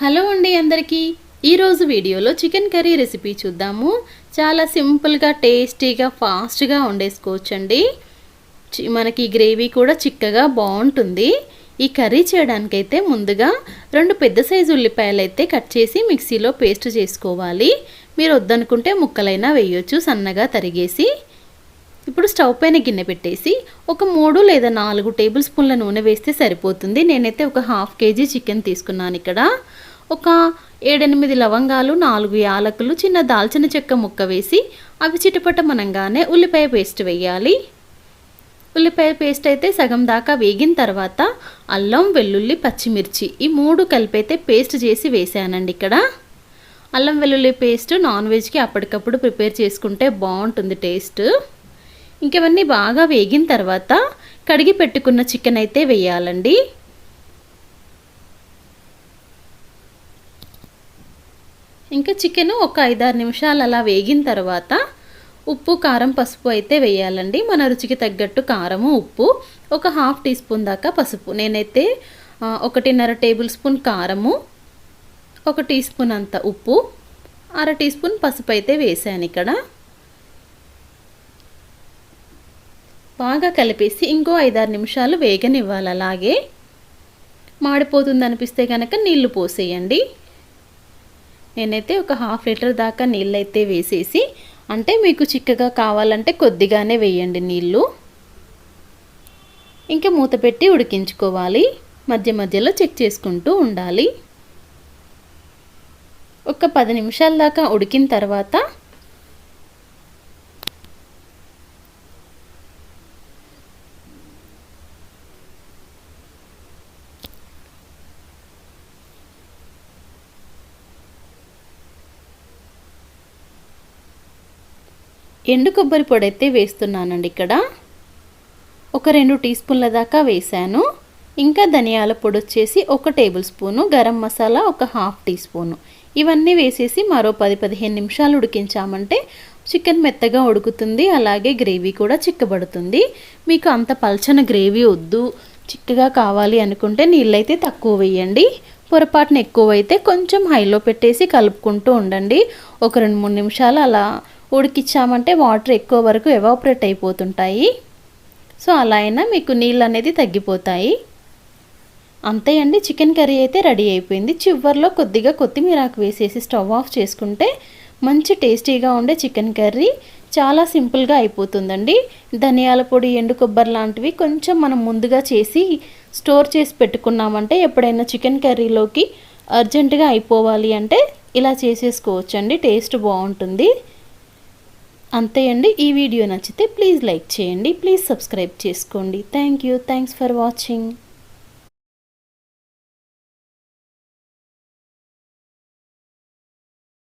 Hello అండి అందరికీ ఈరోజు వీడియోలో చికెన్ కర్రీ రెసిపీ చూద్దాము. చాలా సింపుల్గా టేస్టీగా ఫాస్ట్గా వండేసుకోవచ్చండి. మనకి గ్రేవీ కూడా చిక్కగా బాగుంటుంది. ఈ కర్రీ చేయడానికైతే ముందుగా 2 పెద్ద సైజు ఉల్లిపాయలు అయితే కట్ చేసి మిక్సీలో పేస్ట్ చేసుకోవాలి. మీరు వద్దనుకుంటే ముక్కలైనా వేయొచ్చు సన్నగా తరిగేసి. ఇప్పుడు స్టవ్ పైన గిన్నె పెట్టేసి ఒక 3 లేదా 4 టేబుల్ స్పూన్ల నూనె వేస్తే సరిపోతుంది. నేనైతే ఒక ½ కేజీ చికెన్ తీసుకున్నాను. ఇక్కడ ఒక 7-8 లవంగాలు, 4 యాలకులు, చిన్న దాల్చిన చెక్క ముక్క వేసి అవి చిటపటమనంగానే ఉల్లిపాయ పేస్ట్ వేయాలి. ఉల్లిపాయ పేస్ట్ అయితే సగం దాకా వేగిన తర్వాత అల్లం, వెల్లుల్లి, పచ్చిమిర్చి ఈ 3 కలిపి అయితే పేస్ట్ చేసి వేసానండి. ఇక్కడ అల్లం వెల్లుల్లి పేస్ట్ నాన్ వెజ్కి అప్పటికప్పుడు ప్రిపేర్ చేసుకుంటే బాగుంటుంది టేస్ట్. ఇంకవన్నీ బాగా వేగిన తర్వాత కడిగి పెట్టుకున్న చికెన్ అయితే వేయాలండి. ఇంకా చికెన్ ఒక 5-6 నిమిషాలు అలా వేగిన తర్వాత ఉప్పు, కారం, పసుపు అయితే వేయాలండి. మన రుచికి తగ్గట్టు కారము, ఉప్పు, ఒక ½ టీ స్పూన్ దాకా పసుపు. నేనైతే 1.5 టేబుల్ స్పూన్ కారము, 1 టీ స్పూన్ అంత ఉప్పు, అర టీ స్పూన్ పసుపు అయితే వేసాను. ఇక్కడ బాగా కలిపేసి ఇంకో 5-6 నిమిషాలు వేగనివ్వాలి. అలాగే మాడిపోతుంది అనిపిస్తే కనుక నీళ్లు పోసేయండి. నేనైతే ఒక ½ లీటర్ దాకా నీళ్ళు అయితే వేసేసి, అంటే మీకు చిక్కగా కావాలంటే కొద్దిగానే వేయండి నీళ్ళు. ఇంకా మూత పెట్టి ఉడికించుకోవాలి. మధ్య మధ్యలో చెక్ చేసుకుంటూ ఉండాలి. ఒక 10 నిమిషాల దాకా ఉడికిన తర్వాత ఎండు కొబ్బరి పొడి అయితే వేస్తున్నానండి. ఇక్కడ ఒక 2 టీ స్పూన్ల దాకా వేసాను. ఇంకా ధనియాల పొడి వచ్చేసి 1 టేబుల్ స్పూను, గరం మసాలా ఒక ½ టీ స్పూను, ఇవన్నీ వేసేసి మరో 10-15 నిమిషాలు ఉడికించామంటే చికెన్ మెత్తగా ఉడుకుతుంది. అలాగే గ్రేవీ కూడా చిక్కబడుతుంది. మీకు అంత పల్చన గ్రేవీ వద్దు, చిక్కగా కావాలి అనుకుంటే నీళ్ళైతే తక్కువ వేయండి. పొరపాటున ఎక్కువైతే కొంచెం హైలో పెట్టేసి కలుపుకుంటూ ఉండండి. ఒక 2-3 నిమిషాలు అలా ఉడికిచ్చామంటే వాటర్ ఎక్కువ వరకు ఎవాపరేట్ అయిపోతుంటాయి. సో అలా అయినా మీకు నీళ్ళు అనేది తగ్గిపోతాయి. అంతే అండి, చికెన్ కర్రీ అయితే రెడీ అయిపోయింది. చివర్లో కొద్దిగా కొత్తిమీరాకు వేసేసి స్టవ్ ఆఫ్ చేసుకుంటే మంచి టేస్టీగా ఉండే చికెన్ కర్రీ చాలా సింపుల్గా అయిపోతుందండి. ధనియాల పొడి, ఎండు కొబ్బరి లాంటివి కొంచెం మనం ముందుగా చేసి స్టోర్ చేసి పెట్టుకున్నామంటే ఎప్పుడైనా చికెన్ కర్రీలోకి అర్జెంటుగా అయిపోవాలి అంటే ఇలా చేసేసుకోవచ్చండి. టేస్ట్ బాగుంటుంది. అంతే అండి. ఈ వీడియో నచ్చితే ప్లీజ్ లైక్ చేయండి, ప్లీజ్ సబ్స్క్రైబ్ చేసుకోండి. Thanks for watching.